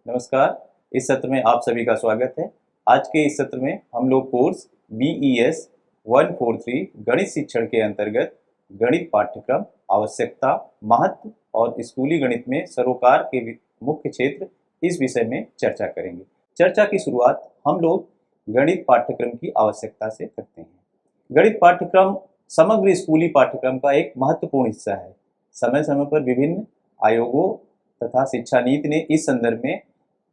नमस्कार। इस सत्र में आप सभी का स्वागत है। आज के इस सत्र में हम लोग कोर्स BES 143 गणित शिक्षण के अंतर्गत गणित पाठ्यक्रम, आवश्यकता, महत्व और स्कूली गणित में सरोकार के मुख्य क्षेत्र इस विषय में चर्चा करेंगे। चर्चा की शुरुआत हम लोग गणित पाठ्यक्रम की आवश्यकता से करते हैं। गणित पाठ्यक्रम समग्र स्कूली पाठ्यक्रम का एक महत्वपूर्ण हिस्सा है। समय समय पर विभिन्न आयोगों तथा शिक्षा नीति ने इस संदर्भ में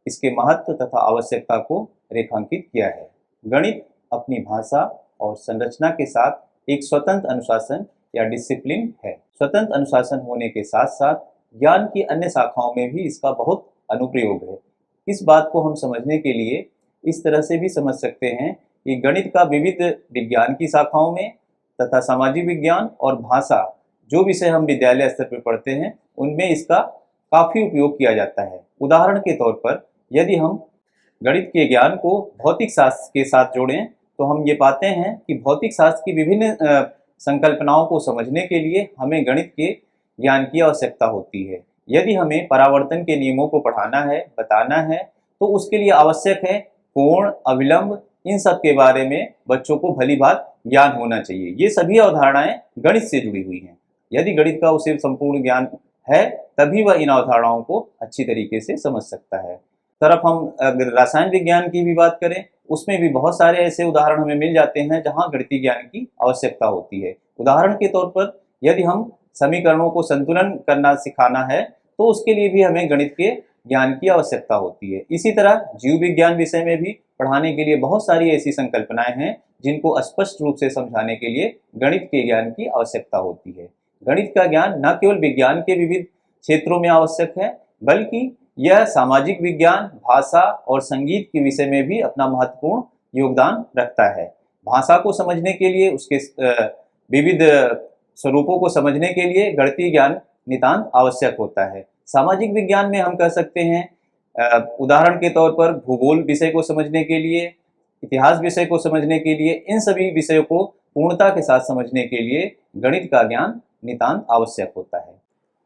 इसके महत्व तथा आवश्यकता को रेखांकित किया है। गणित अपनी भाषा और संरचना के साथ एक स्वतंत्र अनुशासन या डिसिप्लिन है। स्वतंत्र अनुशासन होने के साथ साथ ज्ञान की अन्य शाखाओं में भी इसका बहुत अनुप्रयोग है। इस बात को हम समझने के लिए इस तरह से भी समझ सकते हैं कि गणित का विविध विज्ञान की शाखाओं में तथा सामाजिक विज्ञान और भाषा जो विषय हम विद्यालय स्तर पर पढ़ते हैं उनमें इसका काफ़ी उपयोग किया जाता है। उदाहरण के तौर पर यदि हम गणित के ज्ञान को भौतिक शास्त्र के साथ जोड़ें तो हम ये पाते हैं कि भौतिक शास्त्र की विभिन्न संकल्पनाओं को समझने के लिए हमें गणित के ज्ञान की आवश्यकता होती है। यदि हमें परावर्तन के नियमों को पढ़ाना है, बताना है, तो उसके लिए आवश्यक है कोण, अविलंब, इन सब के बारे में बच्चों को भली भांति ज्ञान होना चाहिए। ये सभी अवधारणाएं गणित से जुड़ी हुई हैं। यदि गणित का उसे संपूर्ण ज्ञान है तभी वह इन अवधारणाओं को अच्छी तरीके से समझ सकता है। तरफ हम अगर रसायन विज्ञान की भी बात करें उसमें भी बहुत सारे ऐसे उदाहरण हमें मिल जाते हैं जहां गणितीय ज्ञान की आवश्यकता होती है। उदाहरण के तौर पर यदि हम समीकरणों को संतुलन करना सिखाना है तो उसके लिए भी हमें गणित के ज्ञान की आवश्यकता होती है। इसी तरह जीव विज्ञान विषय में भी पढ़ाने के लिए बहुत सारी ऐसी संकल्पनाएं हैं जिनको स्पष्ट रूप से समझाने के लिए गणित के ज्ञान की आवश्यकता होती है। गणित का ज्ञान न केवल विज्ञान के विविध क्षेत्रों में आवश्यक है बल्कि यह सामाजिक विज्ञान, भाषा और संगीत के विषय में भी अपना महत्वपूर्ण योगदान रखता है। भाषा को समझने के लिए, उसके विविध स्वरूपों को समझने के लिए गणितीय ज्ञान नितांत आवश्यक होता है। सामाजिक विज्ञान में हम कह सकते हैं उदाहरण के तौर पर भूगोल विषय को समझने के लिए, इतिहास विषय को समझने के लिए, इन सभी विषयों को पूर्णता के साथ समझने के लिए गणित का ज्ञान नितांत आवश्यक होता है।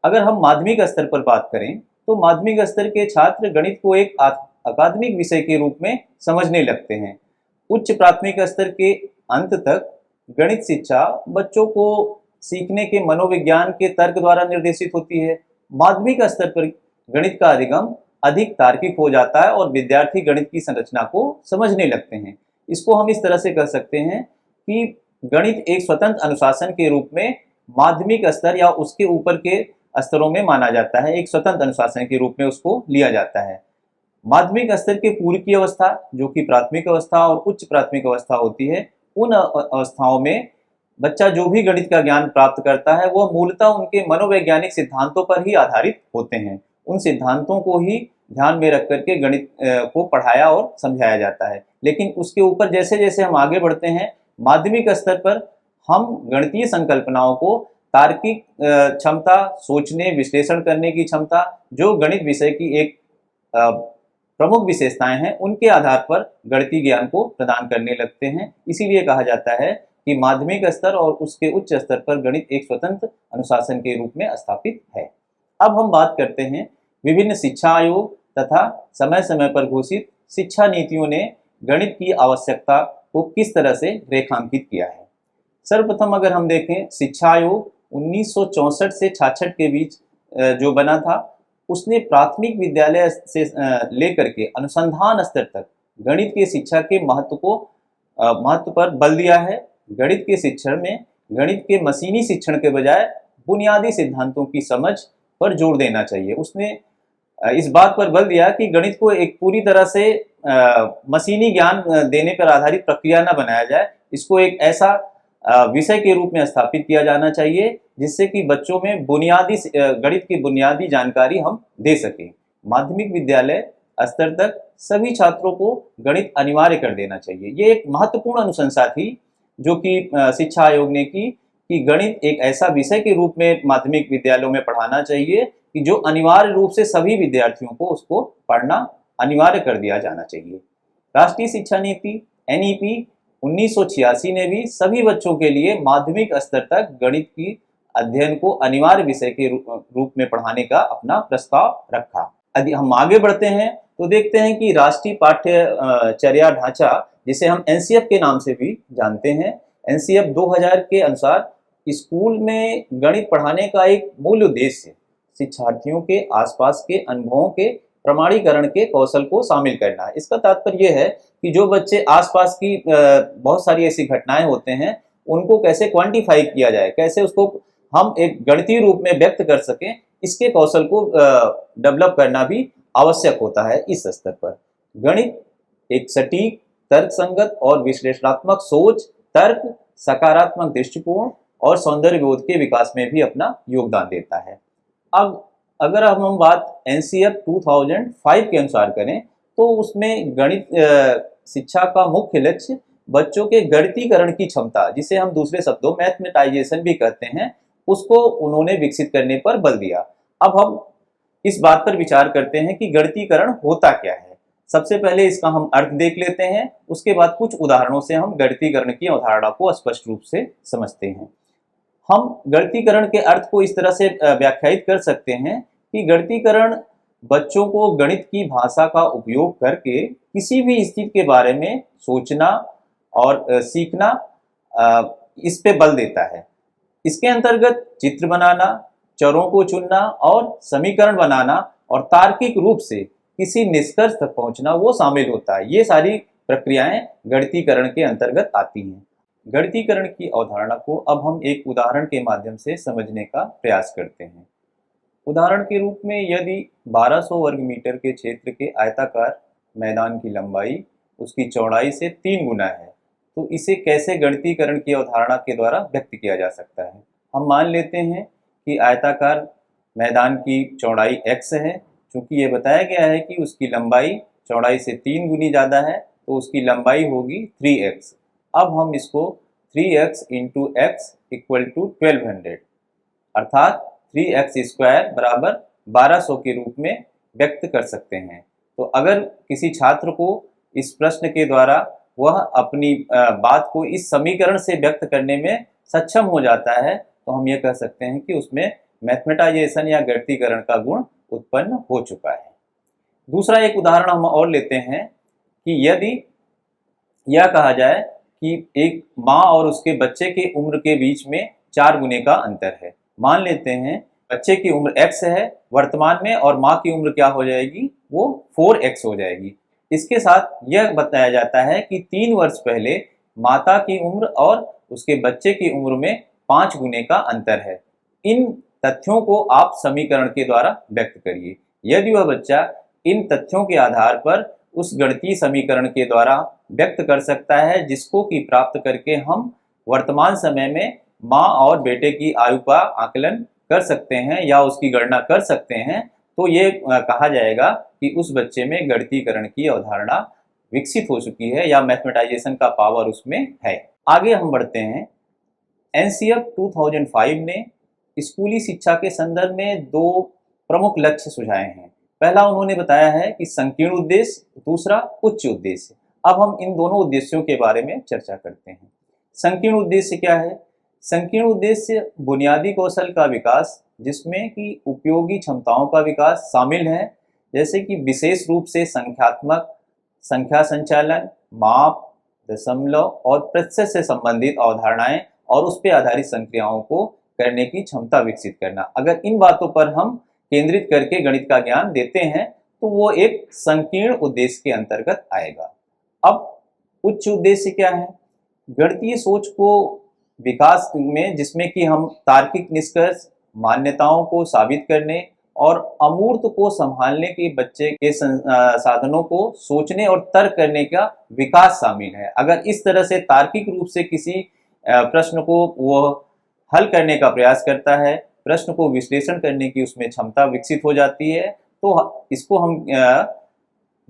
अगर हम माध्यमिक स्तर पर बात करें तो माध्यमिक स्तर के छात्र गणित को एक अकादमिक विषय के रूप में समझने लगते हैं। उच्च प्राथमिक स्तर के अंत तक गणित शिक्षा बच्चों को सीखने के मनोविज्ञान के तर्क द्वारा निर्देशित होती है। माध्यमिक स्तर पर गणित का अधिगम अधिक तार्किक हो जाता है और विद्यार्थी गणित की संरचना को समझने लगते हैं। इसको हम इस तरह से कह सकते हैं कि गणित एक स्वतंत्र अनुशासन के रूप में माध्यमिक स्तर या उसके ऊपर के स्तरों में माना जाता है। एक स्वतंत्र अनुशासन के रूप में उसको लिया जाता है। माध्यमिक स्तर के पूर्व की अवस्था जो कि प्राथमिक अवस्था और उच्च प्राथमिक अवस्था होती है, उन अवस्थाओं में बच्चा जो भी गणित का ज्ञान प्राप्त करता है वह मूलतः उनके मनोवैज्ञानिक सिद्धांतों पर ही आधारित होते हैं। उन सिद्धांतों को ही ध्यान में रख करके गणित को पढ़ाया और समझाया जाता है। लेकिन उसके ऊपर जैसे जैसे हम आगे बढ़ते हैं माध्यमिक स्तर पर हम गणितीय संकल्पनाओं को तार्किक क्षमता, सोचने विश्लेषण करने की क्षमता, जो गणित विषय की एक प्रमुख विशेषताएं हैं, उनके आधार पर गणितीय ज्ञान को प्रदान करने लगते हैं। इसीलिए कहा जाता है कि माध्यमिक स्तर और उसके उच्च स्तर पर गणित एक स्वतंत्र अनुशासन के रूप में स्थापित है। अब हम बात करते हैं विभिन्न शिक्षा आयोग तथा समय समय पर घोषित शिक्षा नीतियों ने गणित की आवश्यकता को किस तरह से रेखांकित किया है। सर्वप्रथम अगर हम देखें शिक्षा आयोग 1964 से 66 के बीच जो बना था, उसने प्राथमिक विद्यालय से लेकर के अनुसंधान स्तर तक गणित की शिक्षा के महत्व पर बल दिया है। गणित के शिक्षण में गणित के मशीनी शिक्षण के बजाय बुनियादी सिद्धांतों की समझ पर जोर देना चाहिए। उसने इस बात पर बल दिया कि गणित को एक पूरी तरह से मशीनी ज्ञान देने पर आधारित प्रक्रिया न बनाया जाए, इसको एक ऐसा विषय के रूप में स्थापित किया जाना चाहिए जिससे कि बच्चों में बुनियादी गणित की बुनियादी जानकारी हम दे सकें। माध्यमिक विद्यालय स्तर तक सभी छात्रों को गणित अनिवार्य कर देना चाहिए। ये एक महत्वपूर्ण अनुशंसा थी जो कि शिक्षा आयोग ने की कि गणित एक ऐसा विषय के रूप में माध्यमिक विद्यालयों में पढ़ाना चाहिए कि जो अनिवार्य रूप से सभी विद्यार्थियों को उसको पढ़ना अनिवार्य कर दिया जाना चाहिए। राष्ट्रीय शिक्षा नीति NEP 1986 ने भी सभी बच्चों के लिए माध्यमिक स्तर तक गणित की अध्ययन को अनिवार्य विषय के रूप में पढ़ाने का अपना प्रस्ताव रखा। यदि हम आगे बढ़ते हैं तो देखते हैं कि राष्ट्रीय पाठ्यचर्या ढांचा, जिसे हम एनसीएफ के नाम से भी जानते हैं, एनसीएफ 2000 के अनुसार स्कूल में गणित पढ़ाने का एक मूल उद्देश्य शिक्षार्थियों के आसपास के अनुभवों के प्रमाणीकरण के कौशल को शामिल करना है। इसका तात्पर्य यह है कि जो बच्चे आसपास की बहुत सारी ऐसी घटनाएं होते हैं, उनको कैसे क्वांटिफाई किया जाए, कैसे उसको हम एक गणितीय रूप में व्यक्त कर सकें, इसके कौशल को डेवलप करना भी आवश्यक होता है इस स्तर पर। गणित एक सटीक, तर्कसंगत और विश्लेषणात्मक सोच, तर्क, सकारात्मक दृष्टिकोण और सौंदर्य बोध के विकास में भी अपना योगदान देता है। अब अगर हम बात एनसीएफ 2005 के अनुसार करें, तो उसमें गणित शिक्षा का मुख्य लक्ष्य बच्चों के गणितीकरण की क्षमता, जिसे हम दूसरे शब्दों मैथमेटाइजेशन भी कहते हैं, उसको उन्होंने विकसित करने पर बल दिया। अब हम इस बात पर विचार करते हैं कि गणितीकरण होता क्या है। सबसे पहले इसका हम अर्थ देख लेते हैं, उसके बाद कुछ उदाहरणों से हम गणितीकरण की अवधारणा को स्पष्ट रूप से समझते हैं। हम गणितीकरण के अर्थ को इस तरह से व्याख्यायित कर सकते हैं कि गणितीकरण बच्चों को गणित की भाषा का उपयोग करके किसी भी स्थिति के बारे में सोचना और सीखना, इस पे बल देता है। इसके अंतर्गत चित्र बनाना, चरों को चुनना और समीकरण बनाना और तार्किक रूप से किसी निष्कर्ष तक पहुंचना वो शामिल होता है। ये सारी प्रक्रियाएं गणितीकरण के अंतर्गत आती हैं। गणितीकरण की अवधारणा को अब हम एक उदाहरण के माध्यम से समझने का प्रयास करते हैं। उदाहरण के रूप में, यदि 1200 वर्ग मीटर के क्षेत्र के आयताकार मैदान की लंबाई उसकी चौड़ाई से 3 गुना है, तो इसे कैसे गणितीकरण की अवधारणा के द्वारा व्यक्त किया जा सकता है। हम मान लेते हैं कि आयताकार मैदान की चौड़ाई x है। चूंकि ये बताया गया है कि उसकी लंबाई चौड़ाई से 3 गुनी ज़्यादा है, तो उसकी लंबाई होगी 3x। अब हम इसको 3x into x equal to 1200 अर्थात 3x स्क्वायर बराबर 1200 के रूप में व्यक्त कर सकते हैं। तो अगर किसी छात्र को इस प्रश्न के द्वारा वह अपनी बात को इस समीकरण से व्यक्त करने में सक्षम हो जाता है, तो हम ये कह सकते हैं कि उसमें मैथमेटाइजेशन या गणितीकरण का गुण उत्पन्न हो चुका है। दूसरा एक उदाहरण हम और लेते हैं कि यदि यह कहा जाए कि एक माँ और उसके बच्चे के उम्र के बीच में 4 गुने का अंतर है। मान लेते हैं बच्चे की उम्र x है वर्तमान में और माँ की उम्र क्या हो जाएगी, वो 4x हो जाएगी। इसके साथ यह बताया जाता है कि 3 वर्ष पहले माता की उम्र और उसके बच्चे की उम्र में 5 गुने का अंतर है। इन तथ्यों को आप समीकरण के द्वारा व्यक्त करिए। यदि वह बच्चा इन तथ्यों के आधार पर उस गणितीय समीकरण के द्वारा व्यक्त कर सकता है, जिसको कि प्राप्त करके हम वर्तमान समय में माँ और बेटे की आयु का आकलन कर सकते हैं या उसकी गणना कर सकते हैं, तो ये कहा जाएगा कि उस बच्चे में गणितीकरण की अवधारणा विकसित हो चुकी है या मैथमेटाइजेशन का पावर उसमें है। आगे हम बढ़ते हैं। एनसीएफ 2005 ने स्कूली शिक्षा के संदर्भ में 2 प्रमुख लक्ष्य सुझाए हैं। पहला उन्होंने बताया है कि संकीर्ण उद्देश्य, दूसरा उच्च उद्देश्य। अब हम इन दोनों उद्देश्यों के बारे में चर्चा करते हैं। संकीर्ण उद्देश्य क्या है? संकीर्ण उद्देश्य बुनियादी कौशल का विकास, जिसमें कि उपयोगी क्षमताओं का विकास शामिल है, जैसे कि विशेष रूप से संख्यात्मक, संख्या संचालन, माप, दशमलव और प्रतिशत से संबंधित अवधारणाएं और उस पर आधारित संक्रियाओं को करने की क्षमता विकसित करना। अगर इन बातों पर हम केंद्रित करके गणित का ज्ञान देते हैं, तो वो एक संकीर्ण उद्देश्य के अंतर्गत आएगा। अब उच्च उद्देश्य क्या है? गणितीय सोच को विकास में, जिसमें कि हम तार्किक निष्कर्ष, मान्यताओं को साबित करने और अमूर्त को संभालने के बच्चे के साधनों को सोचने और तर्क करने का विकास शामिल है। अगर इस तरह से तार्किक रूप से किसी प्रश्न को वो हल करने का प्रयास करता है, प्रश्न को विश्लेषण करने की उसमें क्षमता विकसित हो जाती है, तो इसको हम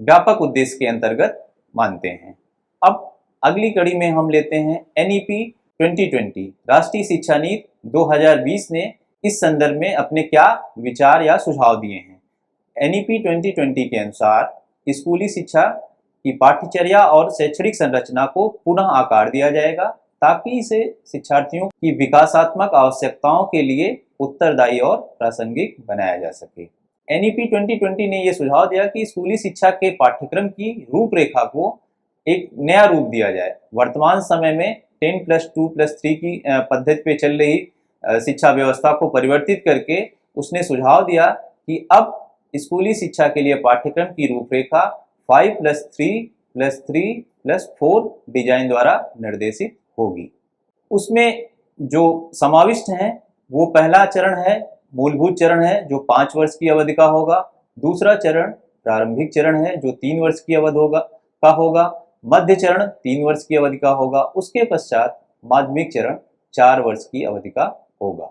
व्यापक उद्देश्य के अंतर्गत मानते हैं। अब अगली कड़ी में हम लेते हैं एनईपी 2020, राष्ट्रीय शिक्षा नीति 2020 ने इस संदर्भ में अपने क्या विचार या सुझाव दिए हैं। एनईपी 2020 के अनुसार स्कूली शिक्षा की पाठ्यचर्या और शैक्षणिक संरचना को पुनः आकार दिया जाएगा, ताकि इसे शिक्षार्थियों की विकासात्मक आवश्यकताओं के लिए उत्तरदायी और प्रासंगिक बनाया जा सके। NEP 2020 ने यह सुझाव दिया कि स्कूली शिक्षा के पाठ्यक्रम की रूपरेखा को एक नया रूप दिया जाए। वर्तमान समय में 10+2+3 की पद्धति पे चल रही शिक्षा व्यवस्था को परिवर्तित करके उसने सुझाव दिया कि अब स्कूली शिक्षा के लिए पाठ्यक्रम की रूपरेखा 5+3+3+4 डिजाइन द्वारा निर्देशित होगी। उसमें जो समाविष्ट हैं वो पहला चरण है, मूलभूत चरण है जो 5 वर्ष की अवधि का होगा। दूसरा चरण प्रारंभिक चरण है जो 3 वर्ष की अवधि होगा। मध्य चरण 3 वर्ष की अवधि का होगा। उसके पश्चात माध्यमिक चरण 4 वर्ष की अवधि का होगा।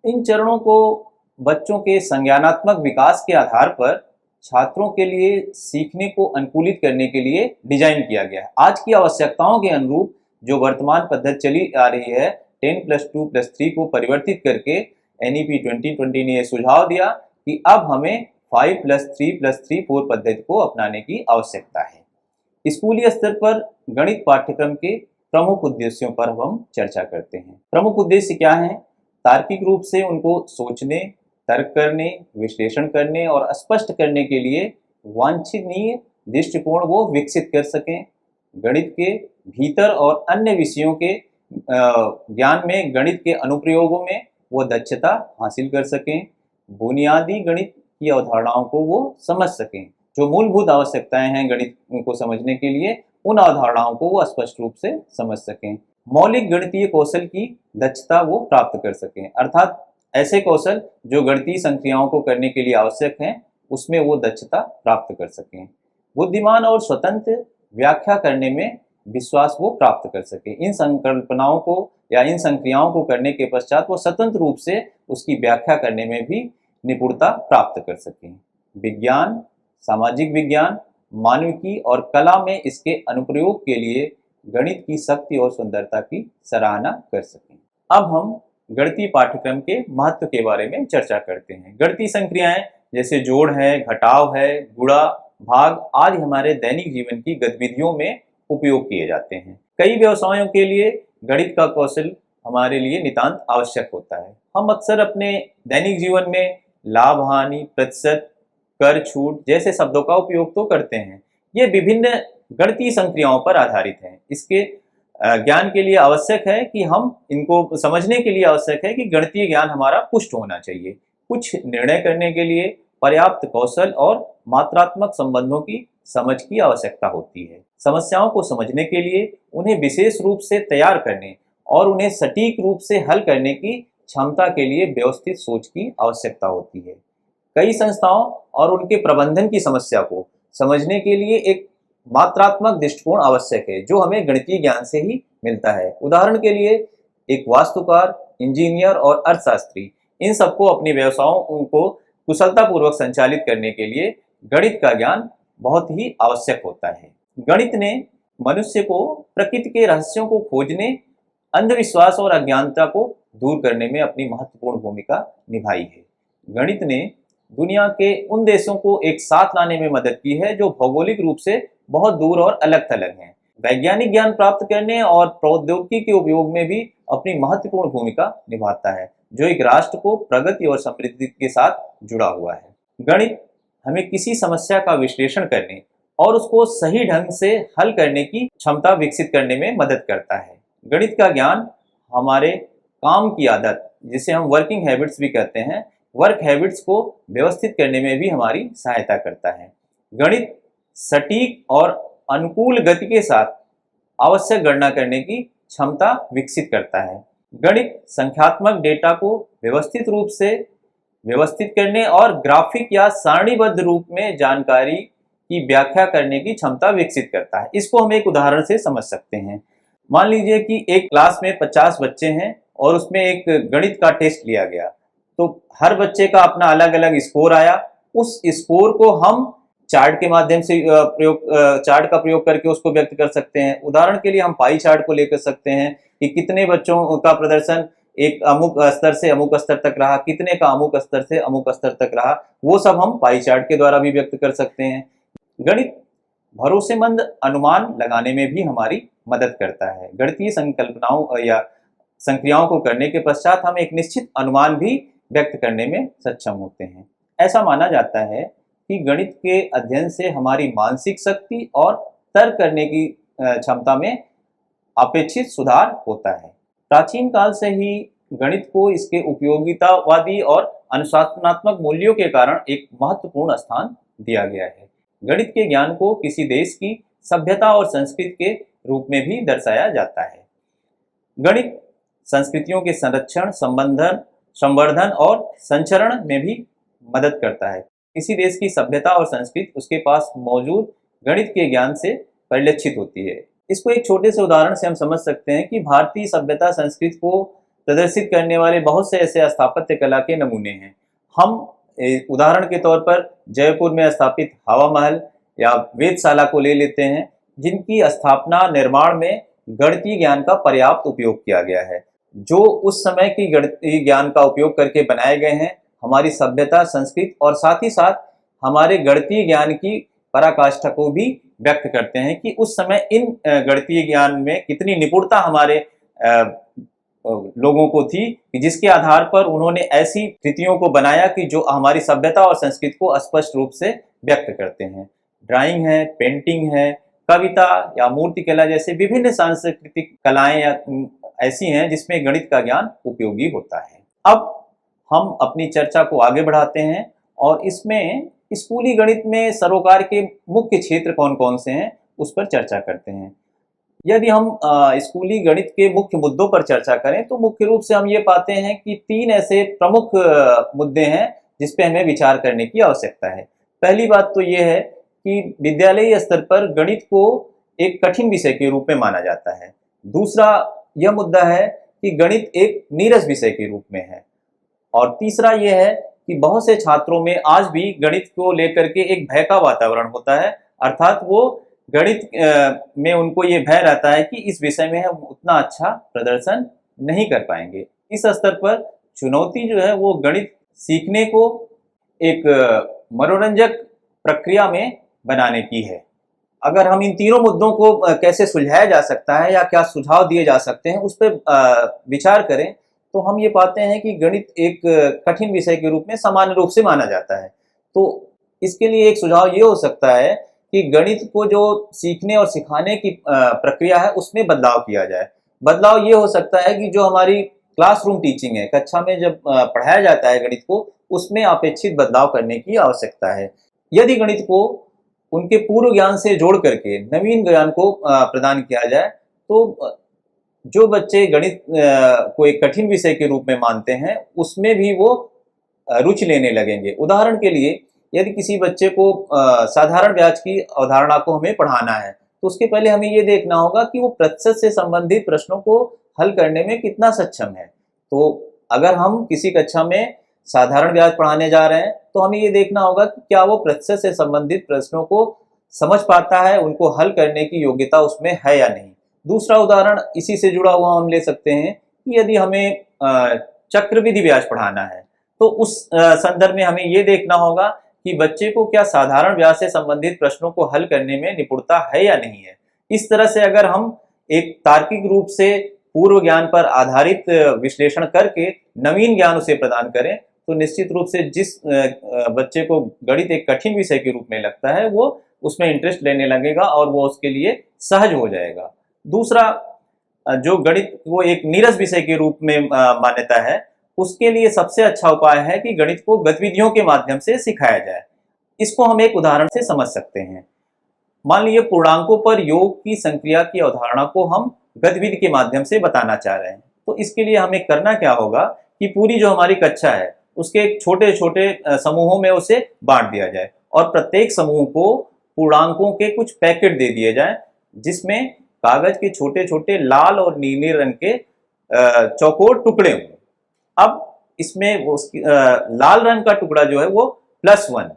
इन चरणों को बच्चों के संज्ञानात्मक विकास के आधार पर छात्रों के लिए सीखने को अनुकूलित करने के लिए डिजाइन किया गया है। आज की आवश्यकताओं के अनुरूप जो वर्तमान पद्धति चली आ रही है 10+2+3 को परिवर्तित करके NEP 2020 ने यह सुझाव दिया कि अब हमें 5+3+3+4 पद्धति को अपनाने की आवश्यकता है। स्कूली स्तर पर गणित पाठ्यक्रम के प्रमुख उद्देश्यों पर हम चर्चा करते हैं। प्रमुख उद्देश्य क्या हैं? तार्किक रूप से उनको सोचने, तर्क करने, विश्लेषण करने और स्पष्ट करने के लिए वांछनीय दृष्टिकोण वो विकसित कर सकें। गणित के भीतर और अन्य विषयों के ज्ञान में गणित के अनुप्रयोगों में वो दक्षता हासिल कर सकें। बुनियादी गणित की अवधारणाओं को वो समझ सकें। जो मूलभूत आवश्यकताएं हैं गणित को समझने के लिए, उन अवधारणाओं को वो स्पष्ट रूप से समझ सकें। मौलिक गणितीय कौशल की दक्षता वो प्राप्त कर सकें, अर्थात ऐसे कौशल जो गणितीय संक्रियाओं को करने के लिए आवश्यक हैं, उसमें वो दक्षता प्राप्त कर सकें। बुद्धिमान और स्वतंत्र व्याख्या करने में विश्वास वो प्राप्त कर सकें। इन संकल्पनाओं को या इन संक्रियाओं को करने के पश्चात वो स्वतंत्र रूप से उसकी व्याख्या करने में भी निपुणता प्राप्त कर सकें। विज्ञान, सामाजिक विज्ञान, मानविकी और कला में इसके अनुप्रयोग के लिए गणित की शक्ति और सुंदरता की सराहना कर सकें। अब हम गणितीय पाठ्यक्रम के महत्व के बारे में चर्चा करते हैं। गणितीय संक्रियाएं जैसे जोड़ है, घटाव है, गुणा, भाग आदि हमारे दैनिक जीवन की गतिविधियों में उपयोग किए जाते हैं। कई व्यवसायों के लिए गणित का कौशल हमारे लिए नितांत आवश्यक होता है। हम अक्सर अपने दैनिक जीवन में लाभ, हानि, प्रतिशत, कर, छूट जैसे शब्दों का उपयोग तो करते हैं। ये विभिन्न गणितीय संक्रियाओं पर आधारित हैं। इसके ज्ञान के लिए आवश्यक है कि हम इनको समझने के लिए आवश्यक है कि गणितीय ज्ञान हमारा पुष्ट होना चाहिए। कुछ निर्णय करने के लिए पर्याप्त कौशल और मात्रात्मक संबंधों की समझ की आवश्यकता होती है। समस्याओं को समझने के लिए उन्हें विशेष रूप से तैयार करने और उन्हें सटीक रूप से हल करने की क्षमता के लिए व्यवस्थित सोच की आवश्यकता होती है। कई संस्थाओं और उनके प्रबंधन की समस्या को समझने के लिए एक मात्रात्मक दृष्टिकोण आवश्यक है, जो हमें गणितीय ज्ञान से ही मिलता है। उदाहरण के लिए एक वास्तुकार, इंजीनियर और अर्थशास्त्री, इन सबको अपने व्यवसायों को कुशलतापूर्वक संचालित करने के लिए गणित का ज्ञान बहुत ही आवश्यक होता है। गणित ने मनुष्य को प्रकृति के रहस्यों को खोजने, अंधविश्वास और अज्ञानता को दूर करने में अपनी महत्वपूर्ण भूमिका निभाई है। गणित ने दुनिया के उन देशों को एक साथ लाने में मदद की है जो भौगोलिक रूप से बहुत दूर और अलग थलग हैं। वैज्ञानिक ज्ञान प्राप्त करने और प्रौद्योगिकी के उपयोग में भी अपनी महत्वपूर्ण भूमिका निभाता है, जो एक राष्ट्र को प्रगति और समृद्धि के साथ जुड़ा हुआ है। गणित हमें किसी समस्या का विश्लेषण करने और उसको सही ढंग से हल करने की क्षमता विकसित करने में मदद करता है। गणित का ज्ञान हमारे काम की आदत, जिसे हम वर्किंग हैबिट्स भी कहते हैं, वर्क हैबिट्स को व्यवस्थित करने में भी हमारी सहायता करता है। गणित सटीक और अनुकूल गति के साथ आवश्यक गणना करने की क्षमता विकसित करता है। गणित संख्यात्मक डेटा को व्यवस्थित रूप से व्यवस्थित करने और ग्राफिक या सारणीबद्ध रूप में जानकारी की व्याख्या करने की क्षमता विकसित करता है। इसको हम एक उदाहरण से समझ सकते हैं। मान लीजिए कि एक क्लास में 50 बच्चे हैं और उसमें एक गणित का टेस्ट लिया गया, तो हर बच्चे का अपना अलग अलग स्कोर आया। उस स्कोर को हम चार्ट के माध्यम से चार्ट का प्रयोग करके उसको व्यक्त कर सकते हैं। उदाहरण के लिए हम पाई चार्ट को लेकर सकते हैं कि कितने बच्चों का प्रदर्शन एक अमुक स्तर से अमुक स्तर तक रहा, कितने का अमुक स्तर से अमुक स्तर तक रहा, वो सब हम पाई चार्ट के द्वारा भी व्यक्त कर सकते हैं। गणित भरोसेमंद अनुमान लगाने में भी हमारी मदद करता है। गणितीय संकल्पनाओं या संक्रियाओं को करने के पश्चात हम एक निश्चित अनुमान भी व्यक्त करने में सक्षम होते हैं। ऐसा माना जाता है कि गणित के अध्ययन से हमारी मानसिक शक्ति और तर्क करने की क्षमता में अपेक्षित सुधार होता है। प्राचीन काल से ही गणित को इसके उपयोगितावादी और अनुशासनात्मक मूल्यों के कारण एक महत्वपूर्ण स्थान दिया गया है। गणित के ज्ञान को किसी देश की सभ्यता और संस्कृति के रूप में भी दर्शाया जाता है। गणित संस्कृतियों के संरक्षण, संवर्धन और संचरण में भी मदद करता है। किसी देश की सभ्यता और संस्कृति उसके पास मौजूद गणित के ज्ञान से परिलक्षित होती है। इसको एक छोटे से उदाहरण से हम समझ सकते हैं कि भारतीय सभ्यता संस्कृति को प्रदर्शित करने वाले बहुत से ऐसे स्थापत्य कला के नमूने हैं। हम उदाहरण के तौर पर जयपुर में स्थापित हवा महल या वेधशाला को ले लेते हैं, जिनकी स्थापना निर्माण में गणितीय ज्ञान का पर्याप्त उपयोग किया गया है। जो उस समय की गणितीय ज्ञान का उपयोग करके बनाए गए हैं, हमारी सभ्यता, संस्कृति और साथ ही साथ हमारे गणितीय ज्ञान की पराकाष्ठा को भी व्यक्त करते हैं कि उस समय इन गणितीय ज्ञान में कितनी निपुणता हमारे लोगों को थी कि जिसके आधार पर उन्होंने ऐसी कृतियों को बनाया कि जो हमारी सभ्यता और संस्कृति को स्पष्ट रूप से व्यक्त करते हैं। ड्राइंग है, पेंटिंग है, कविता या मूर्ति कला जैसे विभिन्न सांस्कृतिक कलाएं या ऐसी हैं जिसमें गणित का ज्ञान उपयोगी होता है। अब हम अपनी चर्चा को आगे बढ़ाते हैं और इसमें स्कूली गणित में सरोकार के मुख्य क्षेत्र कौन कौन से हैं उस पर चर्चा करते हैं। यदि हम स्कूली गणित के मुख्य मुद्दों पर चर्चा करें तो मुख्य रूप से हम ये पाते हैं कि 3 ऐसे प्रमुख मुद्दे हैं जिस पे हमें विचार करने की आवश्यकता है। पहली बात तो ये है कि विद्यालयी स्तर पर गणित को एक कठिन विषय के रूप में माना जाता है। दूसरा यह मुद्दा है कि गणित एक नीरस विषय के रूप में है। और तीसरा यह है कि बहुत से छात्रों में आज भी गणित को लेकर के एक भय का वातावरण होता है, अर्थात वो गणित में उनको ये भय रहता है कि इस विषय में हम उतना अच्छा प्रदर्शन नहीं कर पाएंगे। इस स्तर पर चुनौती जो है वो गणित सीखने को एक मनोरंजक प्रक्रिया में बनाने की है। अगर हम इन तीनों मुद्दों को कैसे सुलझाया जा सकता है या क्या सुझाव दिए जा सकते हैं उस पर विचार करें तो हम ये पाते हैं कि गणित एक कठिन विषय के रूप में सामान्य रूप से माना जाता है। तो इसके लिए एक सुझाव ये हो सकता है कि गणित को जो सीखने और सिखाने की प्रक्रिया है उसमें बदलाव किया जाए। बदलाव ये हो सकता है कि जो हमारी क्लासरूम टीचिंग है, कक्षा में जब पढ़ाया जाता है गणित को, उसमें अपेक्षित बदलाव करने की आवश्यकता है। यदि गणित को उनके पूर्व ज्ञान से जोड़ करके नवीन ज्ञान को प्रदान किया जाए तो जो बच्चे गणित को एक कठिन विषय के रूप में मानते हैं उसमें भी वो रुचि लेने लगेंगे। उदाहरण के लिए यदि किसी बच्चे को साधारण ब्याज की अवधारणा को हमें पढ़ाना है तो उसके पहले हमें ये देखना होगा कि वो प्रतिशत से संबंधित प्रश्नों को हल करने में कितना सक्षम है। तो अगर हम किसी कक्षा में साधारण ब्याज पढ़ाने जा रहे हैं तो हमें ये देखना होगा कि क्या वो प्रतिशत से संबंधित प्रश्नों को समझ पाता है, उनको हल करने की योग्यता उसमें है या नहीं। दूसरा उदाहरण इसी से जुड़ा हुआ हम ले सकते हैं कि यदि हमें चक्रवृद्धि ब्याज पढ़ाना है तो उस संदर्भ में हमें ये देखना होगा कि बच्चे को क्या साधारण ब्याज से संबंधित प्रश्नों को हल करने में निपुणता है या नहीं है। इस तरह से अगर हम एक तार्किक रूप से पूर्व ज्ञान पर आधारित विश्लेषण करके नवीन ज्ञान उसे प्रदान करें तो निश्चित रूप से जिस बच्चे को गणित एक कठिन विषय के रूप में लगता है वो उसमें इंटरेस्ट लेने लगेगा और वो उसके लिए सहज हो जाएगा। दूसरा, जो गणित वो एक नीरस विषय के रूप में मान्यता है, उसके लिए सबसे अच्छा उपाय है कि गणित को गतिविधियों के माध्यम से सिखाया जाए। इसको हम एक उदाहरण से समझ सकते हैं। मान लीजिए पूर्णांकों पर योग की संक्रिया की अवधारणा को हम गतिविधि के माध्यम से बताना चाह रहे हैं, तो इसके लिए हमें करना क्या होगा कि पूरी जो हमारी कक्षा है उसके छोटे छोटे समूहों में उसे बांट दिया जाए और प्रत्येक समूह को पूर्णांकों के कुछ पैकेट दे दिए जाएं जिसमें कागज के छोटे छोटे लाल और नीले रंग के चौकोर टुकड़े हों। अब इसमें लाल रंग का टुकड़ा जो है वो +1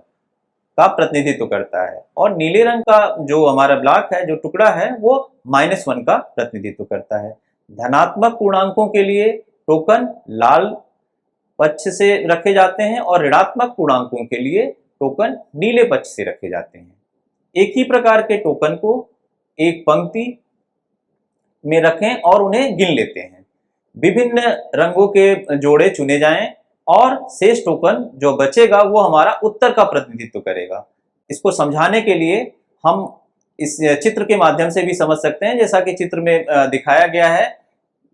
का प्रतिनिधित्व करता है और नीले रंग का जो हमारा ब्लॉक है, जो टुकड़ा है, वो -1 का प्रतिनिधित्व करता है। धनात्मक पूर्णांकों के लिए टोकन लाल पक्ष से रखे जाते हैं और ऋणात्मक पूर्णांकों के लिए टोकन नीले पक्ष से रखे जाते हैं। एक ही प्रकार के टोकन को एक पंक्ति में रखें और उन्हें गिन लेते हैं। विभिन्न रंगों के जोड़े चुने जाएं और शेष टोकन जो बचेगा वो हमारा उत्तर का प्रतिनिधित्व करेगा। इसको समझाने के लिए हम इस चित्र के माध्यम से भी समझ सकते हैं, जैसा कि चित्र में दिखाया गया है।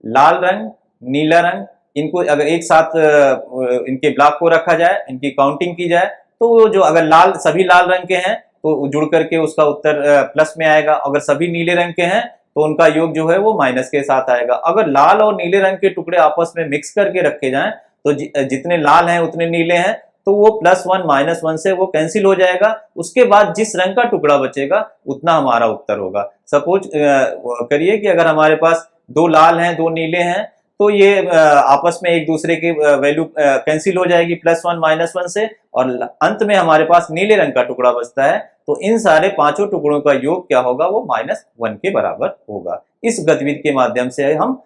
लाल रंग, नीला रंग, इनको अगर एक साथ इनके ब्लॉक को रखा जाए, इनकी काउंटिंग की जाए, तो वो जो अगर लाल सभी लाल रंग के हैं तो जुड़ करके उसका उत्तर प्लस में आएगा। अगर सभी नीले रंग के हैं तो उनका योग जो है वो माइनस के साथ आएगा। अगर लाल और नीले रंग के टुकड़े आपस में मिक्स करके रखे जाएं तो जितने लाल हैं उतने नीले हैं, तो वो +1 -1 से वो कैंसिल हो जाएगा। उसके बाद जिस रंग का टुकड़ा बचेगा उतना हमारा उत्तर होगा। सपोज करिए कि अगर हमारे पास 2 लाल हैं 2 नीले हैं, तो ये आपस में एक दूसरे की वैल्यू कैंसिल हो जाएगी +1 -1 से, और अंत में हमारे पास नीले रंग का टुकड़ा बचता है। तो इन सारे पांचों टुकड़ों का योग क्या होगा, वो -1 के बराबर होगा। इस गतिविधि के माध्यम से हम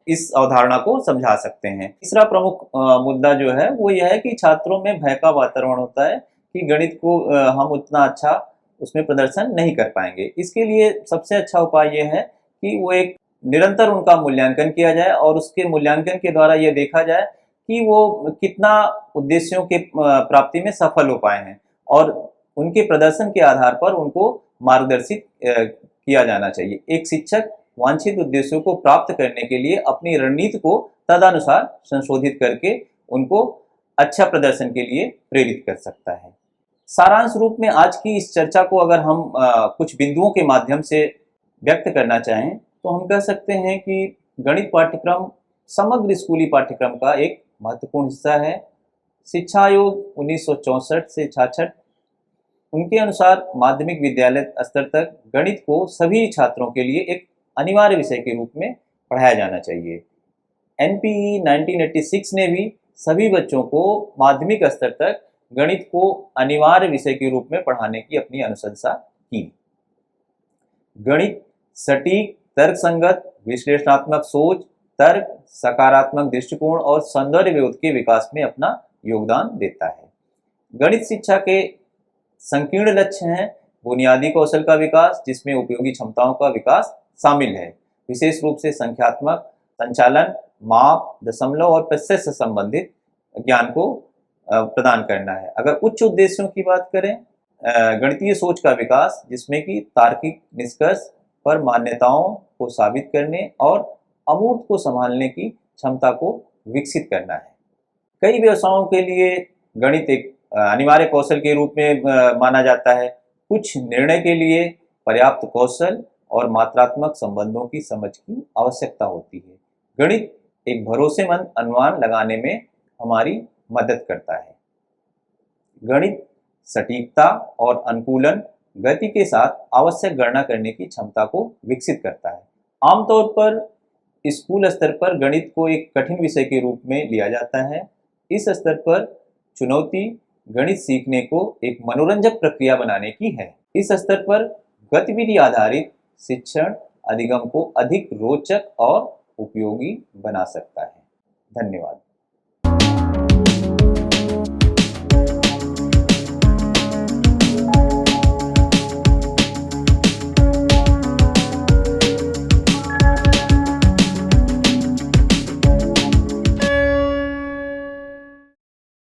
इस अवधारणा को समझा सकते हैं। तीसरा प्रमुख मुद्दा जो है वो यह है कि छात्रों में भय का वातावरण होता है कि गणित को हम उतना अच्छा उसमें प्रदर्शन नहीं कर पाएंगे। इसके लिए सबसे अच्छा उपाय यह है कि वो एक निरंतर उनका मूल्यांकन किया जाए और उसके मूल्यांकन के द्वारा यह देखा जाए कि वो कितना उद्देश्यों के प्राप्ति में सफल हो पाए हैं, और उनके प्रदर्शन के आधार पर उनको मार्गदर्शित किया जाना चाहिए। एक शिक्षक वांछित उद्देश्यों को प्राप्त करने के लिए अपनी रणनीति को तदनुसार संशोधित करके उनको अच्छा प्रदर्शन के लिए प्रेरित कर सकता है। सारांश रूप में आज की इस चर्चा को अगर हम कुछ बिंदुओं के माध्यम से व्यक्त करना चाहें तो हम कह सकते हैं कि गणित पाठ्यक्रम समग्र स्कूली पाठ्यक्रम का एक महत्वपूर्ण हिस्सा है। शिक्षा आयोग 1964 से 66 उनके अनुसार माध्यमिक विद्यालय स्तर तक गणित को सभी छात्रों के लिए एक अनिवार्य विषय के रूप में पढ़ाया जाना चाहिए। एनपीई 1986 ने भी सभी बच्चों को माध्यमिक स्तर तक गणित को अनिवार्य विषय के रूप में पढ़ाने की अपनी अनुशंसा की। गणित सटीक, तर्कसंगत, विश्लेषणात्मक सोच, तर्क, सकारात्मक दृष्टिकोण और सौंदर्यबोध के विकास में अपना योगदान देता है। गणित शिक्षा के संकीर्ण लक्ष्य हैं बुनियादी कौशल का विकास, जिसमें उपयोगी क्षमताओं का विकास शामिल है। विशेष रूप से संख्यात्मक, संचालन, माप, दशमलव और प्रतिशत से संबंधित ज्ञान को प्रदान करना है। अगर उच्च उद्देश्यों की बात करें, गणितीय सोच का विकास, जिसमें कि तार्किक निष्कर्ष पर मान्यताओं को साबित करने और अमूर्त को संभालने की क्षमता को विकसित करना है। कई व्यवसायों के लिए गणित एक अनिवार्य कौशल के रूप में माना जाता है। कुछ निर्णय के लिए पर्याप्त कौशल और मात्रात्मक संबंधों की समझ की आवश्यकता होती है। गणित एक भरोसेमंद अनुमान लगाने में हमारी मदद करता है। गणित सटीकता और अनुकूलन गति के साथ आवश्यक गणना करने की क्षमता को विकसित करता है। आमतौर पर स्कूल स्तर पर गणित को एक कठिन विषय के रूप में लिया जाता है। इस स्तर पर चुनौती गणित सीखने को एक मनोरंजक प्रक्रिया बनाने की है। इस स्तर पर गतिविधि आधारित शिक्षण अधिगम को अधिक रोचक और उपयोगी बना सकता है। धन्यवाद।